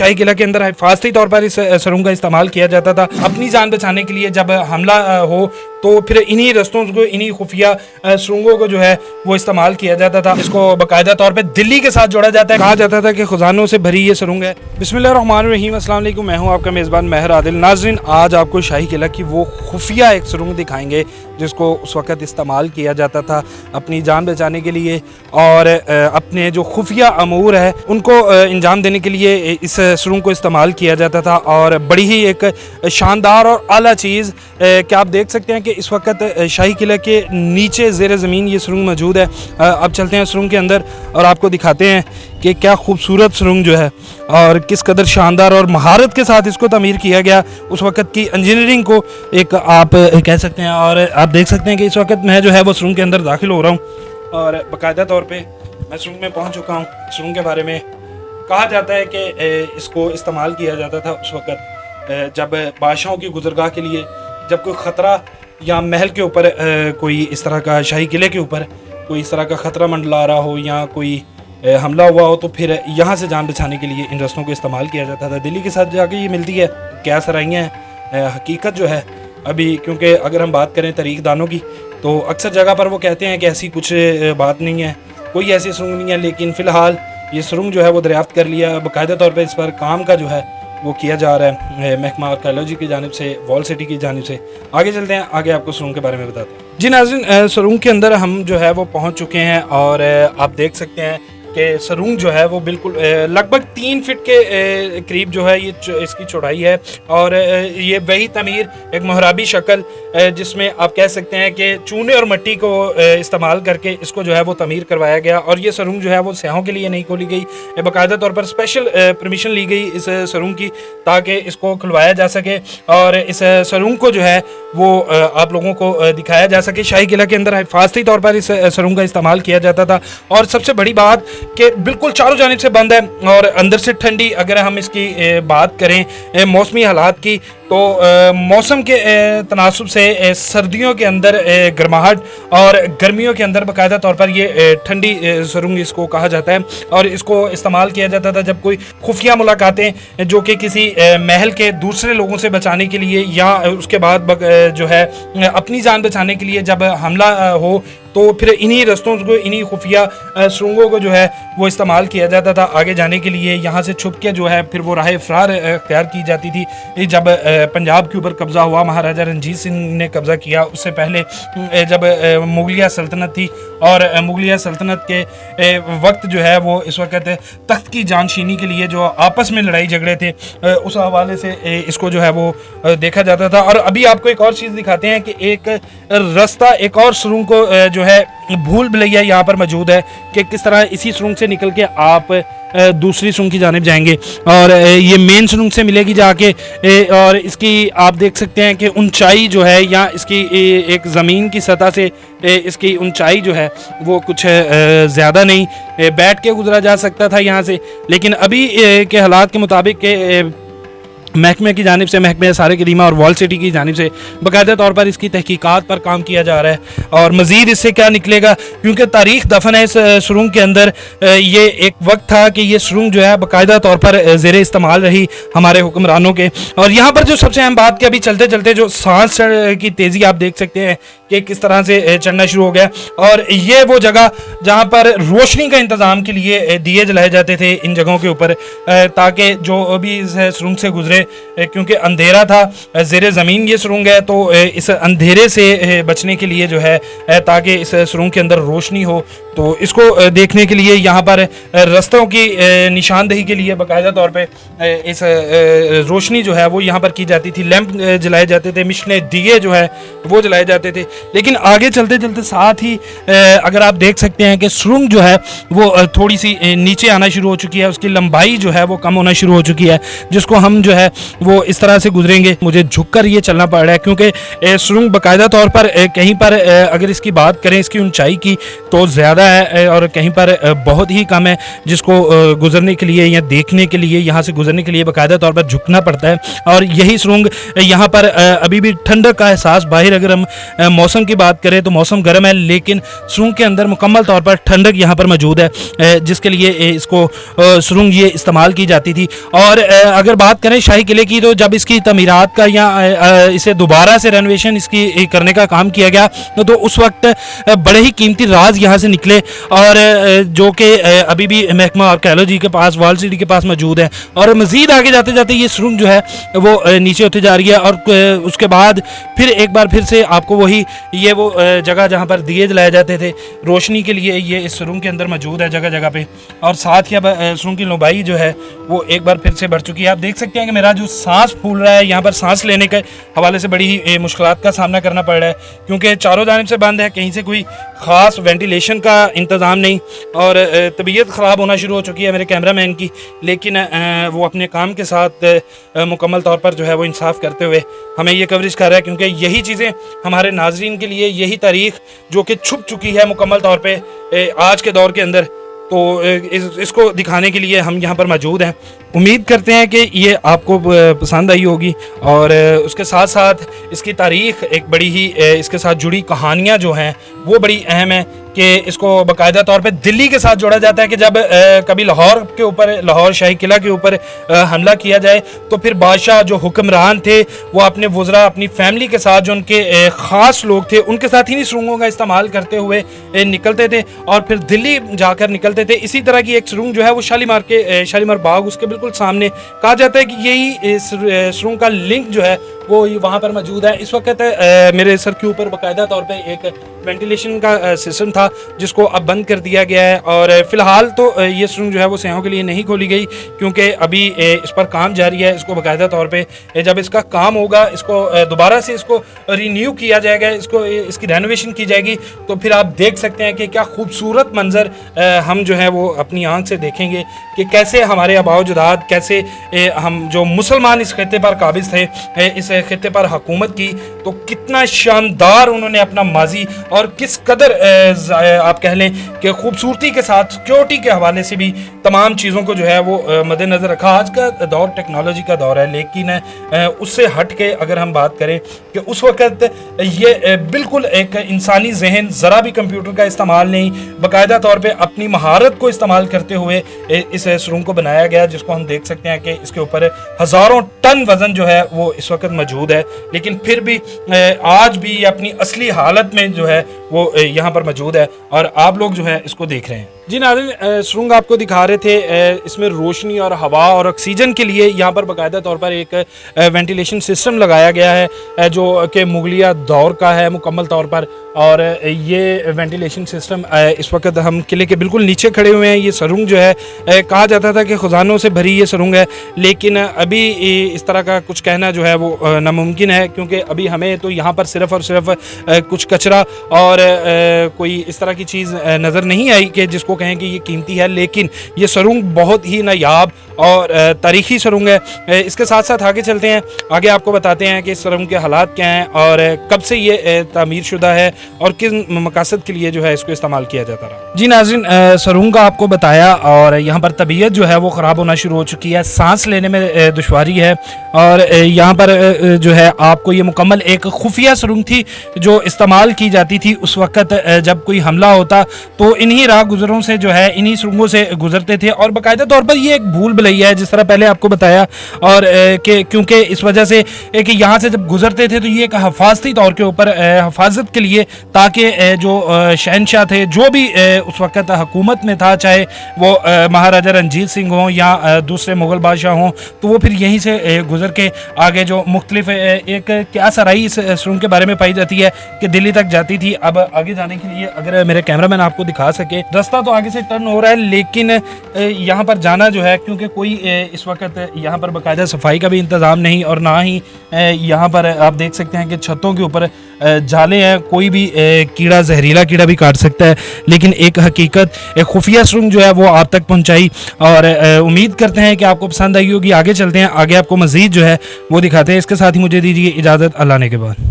शाही किला के अंदर हिफाजती तौर पर इस सुरंग का इस्तेमाल किया जाता था अपनी जान बचाने के लिए। जब हमला हो तो फिर इन्हीं रस्तों को, इन्हीं खुफिया सुरंगों को जो है वो इस्तेमाल किया जाता था। इसको बाकायदा तौर पे दिल्ली के साथ जोड़ा जाता है। कहा जाता था कि खजानों से भरी ये सुरंग है। बिस्मिल्लाहिर्रहमानिर्रहीम, अस्सलाम वालेकुम। मैं हूँ आपका मेज़बान महर आदिल। नाज़रीन, आज आपको शाही किला की वो खुफिया एक सुरंग दिखाएंगे जिसको उस वक़्त इस्तेमाल किया जाता था अपनी जान बचाने के लिए और अपने जो खुफिया अमूर है उनको अंजाम देने के लिए इस सुरंग को इस्तेमाल किया जाता था। और बड़ी ही एक शानदार और आला चीज़ क्या आप देख सकते हैं कि इस वक्त शाही किला के नीचे ज़ेर ज़मीन ये सुरंग मौजूद है। अब चलते हैं सुरंग के अंदर और आपको दिखाते हैं कि क्या खूबसूरत सुरंग जो है और किस कदर शानदार और महारत के साथ इसको तमीर किया गया। उस वक़्त की इंजीनियरिंग को एक आप कह सकते हैं। और आप देख सकते हैं कि इस वक्त मैं जो है वो सुरंग के अंदर दाखिल हो रहा हूँ और बाकायदा तौर पे मैं सुरंग में पहुँच चुका हूँ। सुरंग के बारे में कहा जाता है कि इसको इस्तेमाल किया जाता था उस वक़्त जब बादशाहों की गुज़रगाह के लिए जब कोई ख़तरा या महल के ऊपर कोई इस तरह का, शाही किले के ऊपर कोई इस तरह का ख़तरा मंडला रहा हो या कोई हमला हुआ हो तो फिर यहाँ से जान बचाने के लिए इन रस्तों को इस्तेमाल किया जाता था। दिल्ली के साथ जाके ये मिलती है क्या सराइयाँ हैं। हकीकत जो है अभी, क्योंकि अगर हम बात करें तारीख दानों की तो अक्सर जगह पर वो कहते हैं कि ऐसी कुछ बात नहीं है, कोई ऐसी सुरंग नहीं है। लेकिन फ़िलहाल ये सुरंग जो है वो दरियाफ्त कर लिया। बाकायदा तौर पर इस पर काम का जो है वो किया जा रहा है महकमा आर्कियोलॉजी की जानिब से, वॉल सिटी की जानिब से। आगे चलते हैं, आगे आपको सुरंग के बारे में बताते हैं। जी नाज़रीन, सुरंग के अंदर हम जो है वो पहुंच चुके हैं और आप देख सकते हैं कि सुरंग जो है वो बिल्कुल लगभग 3 फीट के करीब जो है ये इसकी चौड़ाई है। और ये वही तमीर एक महराबी शक्ल जिसमें आप कह सकते हैं कि चूने और मिट्टी को इस्तेमाल करके इसको जो है वो तमीर करवाया गया। और ये सुरंग जो है वो सयाहों के लिए नहीं खोली गई, बाकायदा तौर पर स्पेशल परमिशन ली गई इस सुरंग की ताकि इसको खुलवाया जा सके और इस सुरंग को जो है वो आप लोगों को दिखाया जा सके। शाही किला के अंदर हिफाजती तौर पर इस सुरंग का इस्तेमाल किया जाता था। और सबसे बड़ी बात कि बिल्कुल चारों जानिब से बंद है और अंदर से ठंडी। अगर हम इसकी बात करें मौसमी हालात की तो मौसम के तनासुब से सर्दियों के अंदर गर्माहट और गर्मियों के अंदर बाकायदा तौर पर ये ठंडी सुरंग इसको कहा जाता है। और इसको इस्तेमाल किया जाता था जब कोई खुफिया मुलाकातें जो कि किसी महल के दूसरे लोगों से बचाने के लिए या उसके बाद जो है अपनी जान बचाने के लिए जब हमला हो तो फिर इन्हीं रस्तों को, इन्हीं खुफिया सुरंगों को जो है वो इस्तेमाल किया जाता था आगे जाने के लिए। यहाँ से छुप के जो है फिर वो राह फ़रार अख्तियार की जाती थी। जब पंजाब के ऊपर कब्ज़ा हुआ, महाराजा रणजीत सिंह ने कब्ज़ा किया, उससे पहले जब मुगलिया सल्तनत थी और मुगलिया सल्तनत के वक्त जो है वो इस वक्त तख्त की जानशीनी के लिए जो आपस में लड़ाई झगड़े थे उस हवाले से इसको जो है वो देखा जाता था। और अभी आपको एक और चीज़ दिखाते हैं कि एक रास्ता, एक और सुरंग को जो है भूल भुलैया यहाँ पर मौजूद है कि किस तरह इसी सुरंग से निकल के आप दूसरी सुरंग की जानिब जाएंगे और ये मेन सुरंग से मिलेगी जाके। और इसकी आप देख सकते हैं कि ऊंचाई जो है या इसकी एक ज़मीन की सतह से इसकी ऊंचाई जो है वो कुछ ज़्यादा नहीं, बैठ के गुजरा जा सकता था यहाँ से। लेकिन अभी के हालात के मुताबिक के महकमे की जानिब से, महकमे सारे कदीमा और वॉल सिटी की जानिब से बाकायदा तौर पर इसकी तहकीकात पर काम किया जा रहा है। और मज़ीद इससे क्या निकलेगा, क्योंकि तारीख़ दफन है इस सुरंग के अंदर। ये एक वक्त था कि ये सुरंग जो है बाकायदा तौर पर ज़ेर इस्तेमाल रही हमारे हुक्मरानों के। और यहाँ पर जो सबसे अहम बात कि अभी चलते चलते जो सांस की तेज़ी आप देख सकते हैं कि किस तरह से चढ़ना शुरू हो गया। और ये वो जगह जहाँ पर रोशनी का इंतज़ाम के लिए दिए जलाए जाते थे इन जगहों के ऊपर ताकि जो भी इस सुरंग से गुजरे, क्योंकि अंधेरा था, ज़ेरे ज़मीन ये सुरंग है तो इस अंधेरे से बचने के लिए जो है ताकि इस सुरंग के अंदर रोशनी हो तो इसको देखने के लिए यहाँ पर रास्तों की निशानदही के लिए बाकायदा तौर पे इस रोशनी जो है वो यहाँ पर की जाती थी। लैंप जलाए जाते थे, मिशने दिए जो है वो जलाए जाते थे। लेकिन आगे चलते चलते साथ ही अगर आप देख सकते हैं कि सुरंग जो है वो थोड़ी सी नीचे आना शुरू हो चुकी है, उसकी लंबाई जो है वो कम होना शुरू हो चुकी है, जिसको हम जो है वो इस तरह से गुजरेंगे। मुझे झुककर ये चलना पड़ रहा है क्योंकि सुरंग बाकायदा तौर पर कहीं पर अगर इसकी बात करें इसकी ऊंचाई की तो ज़्यादा है और कहीं पर बहुत ही कम है, जिसको गुजरने के लिए या देखने के लिए, यहाँ से गुजरने के लिए बाकायदा तौर पर झुकना पड़ता है। और यही सुरंग यहाँ पर अभी भी ठंडक का एहसास बाहर अगर हम मौसम की बात करें तो मौसम गर्म है, लेकिन सुरंग के अंदर मुकम्मल तौर पर ठंडक यहाँ पर मौजूद है, जिसके लिए इसको सुरंग ये इस्तेमाल की जाती थी। और अगर बात करें शाही किले की, तो जब इसकी तमीरात का या इसे दोबारा से रेनोवेशन इसकी करने का काम किया गया तो उस वक्त बड़े ही कीमती राज यहाँ से निकले, और जो कि अभी भी महकमा आर्कियोलॉजी के पास, वाल सिटी के पास मौजूद है। और मज़ीद आगे जाते जाते ये सुरंग जो है वो नीचे होती जा रही है, और उसके बाद फिर एक बार फिर से आपको वही ये वो जगह जहाँ पर दिए जलाए जाते थे रोशनी के लिए, ये इस सुरंग के अंदर मौजूद है जगह जगह पे। और साथ ही अब सुरंग की लंबाई जो है वो एक बार फिर से बढ़ चुकी है। आप देख सकते हैं कि मेरा जो सांस फूल रहा है, यहाँ पर सांस लेने के हवाले से बड़ी ही मुश्किलात का सामना करना पड़ रहा है, क्योंकि चारों जानिब से बंद है, कहीं से कोई ख़ास वेंटिलेशन का इंतज़ाम नहीं, और तबीयत ख़राब होना शुरू हो चुकी है मेरे कैमरामैन की। लेकिन वो अपने काम के साथ मुकम्मल तौर पर जो है वो इंसाफ करते हुए हमें ये कवरेज कर रहा है, क्योंकि यही चीज़ें हमारे नाजरीन के लिए, यही तारीख़ जो कि छुप चुकी है मुकम्मल तौर पे आज के दौर के अंदर, तो इसको दिखाने के लिए हम यहाँ पर मौजूद हैं। उम्मीद करते हैं कि ये आपको पसंद आई होगी, और उसके साथ साथ इसकी तारीख़ एक बड़ी ही इसके साथ जुड़ी कहानियाँ जो हैं वो बड़ी अहम है, कि इसको बाकायदा तौर पे दिल्ली के साथ जोड़ा जाता है कि जब कभी लाहौर के ऊपर, लाहौर शाही किला के ऊपर हमला किया जाए तो फिर बादशाह जो हुक्मरान थे वो अपने वज़रा, अपनी फैमिली के साथ, जो उनके ख़ास लोग थे, उनके साथ इन्हीं सुरंगों का इस्तेमाल करते हुए निकलते थे और फिर दिल्ली जाकर निकलते थे। इसी तरह की एक सुरंग जो है वो शालीमार बाग, उसके बिल्कुल सामने, कहा जाता है कि यही सुरंग का लिंक जो है वो वहाँ पर मौजूद है। इस वक्त मेरे सर के ऊपर बाकायदा तौर पे एक वेंटिलेशन का सिस्टम था जिसको अब बंद कर दिया गया है, और फ़िलहाल तो ये सुरंग जो है वो सयाहों के लिए नहीं खोली गई, क्योंकि अभी इस पर काम जारी है। इसको बाकायदा तौर पे जब इसका काम होगा, इसको दोबारा से इसको रिन्यू किया जाएगा, इसकी रेनोवेशन की जाएगी, तो फिर आप देख सकते हैं कि क्या खूबसूरत मंजर हम जो है वो अपनी आँख से देखेंगे कि कैसे हमारे आबाओ जदाद, कैसे हम जो मुसलमान इस खित्ते पर काबिज थे, इस खित्ते पर हुकूमत की, तो कितना शानदार उन्होंने अपना माजी और किस कदर आप कह लें कि खूबसूरती के साथ, सिक्योरिटी के हवाले से भी तमाम चीज़ों को जो है वो मद्देनज़र रखा। आज का दौर टेक्नोलॉजी का दौर है, लेकिन उससे हट के अगर हम बात करें कि उस वक़्त ये बिल्कुल एक इंसानी जहन, ज़रा भी कंप्यूटर का इस्तेमाल नहीं, बाकायदा तौर पे अपनी महारत को इस्तेमाल करते हुए इस सुरंग को बनाया गया, जिसको हम देख सकते हैं कि इसके ऊपर हज़ारों टन वज़न जो है वो इस वक्त मौजूद है, लेकिन फिर भी आज भी अपनी असली हालत में जो है वो यहाँ पर मौजूद है, और आप लोग जो है इसको देख रहे हैं। जी नाज़रीन, सुरंग आपको दिखा रहे थे, इसमें रोशनी और हवा और ऑक्सीजन के लिए यहाँ पर बाकायदा तौर पर एक वेंटिलेशन सिस्टम लगाया गया है, जो कि मुगलिया दौर का है मुकम्मल तौर पर। और ये वेंटिलेशन सिस्टम इस वक्त हम किले के बिल्कुल नीचे खड़े हुए हैं। ये सुरंग जो है कहा जाता था कि खजानों से भरी ये सुरंग है, लेकिन अभी इस तरह का कुछ कहना जो है वो नामुमकिन है, क्योंकि अभी हमें तो यहाँ पर सिर्फ़ और सिर्फ कुछ कचरा और कोई इस तरह की चीज़ नज़र नहीं आई कि जिसको कहें कि ये कीमती है। लेकिन ये सुरंग बहुत ही नायाब और तारीख़ी सुरंग है। इसके साथ साथ आगे चलते हैं, आगे आपको बताते हैं कि इस सुरंग के हालात क्या हैं और कब से ये तामीर शुदा है और किस मकसद के लिए जो है इसको इस्तेमाल किया जाता रहा। जी नाज़रीन, सुरंग का आपको बताया, और यहाँ पर तबीयत जो है वो ख़राब होना शुरू हो चुकी है, सांस लेने में दुश्वारी है, और यहाँ पर जो है आपको ये मुकम्मल एक खुफिया सुरंग थी जो इस्तेमाल की जाती थी उस वक़्त जब कोई हमला होता तो इन्हीं राह गुज़रों से जो है इन्हीं सुरंगों से गुजरते थे। और बाकायदा तौर पर ये एक भूल भुलैया है, जिस तरह पहले आपको बताया, और कि क्योंकि इस वजह से कि यहाँ से जब गुजरते थे तो ये एक हफाजती तौर के ऊपर हफाजत के लिए, ताकि जो शहनशाह थे, जो भी उस वक़्त हुकूमत में था, चाहे वो महाराजा रंजीत सिंह हों या दूसरे मुग़ल बादशाह हों, तो वो फिर यहीं से गुजर के आगे जो मुख्तलिफ एक क्या सराई इस सुरंग के बारे में पाई जाती है कि दिल्ली तक जाती थी। अब आगे जाने के लिए अगर मेरे कैमरामैन आपको दिखा सके, रास्ता तो आगे से टर्न हो रहा है, लेकिन यहाँ पर जाना जो है, क्योंकि कोई इस वक्त यहाँ पर बाकायदा सफाई का भी इंतज़ाम नहीं, और ना ही यहाँ पर आप देख सकते हैं कि छतों के ऊपर जाले हैं, कोई भी कीड़ा, जहरीला कीड़ा भी काट सकता है। लेकिन एक हकीकत, एक खुफिया सुरंग जो है वो आप तक पहुँचाई, और उम्मीद करते हैं कि आपको पसंद आई होगी। आगे चलते हैं, आगे आपको मज़ीद जो है वो दिखाते हैं। इसके साथ ही मुझे दीजिए इजाज़त, अल्लाह ने के बाद।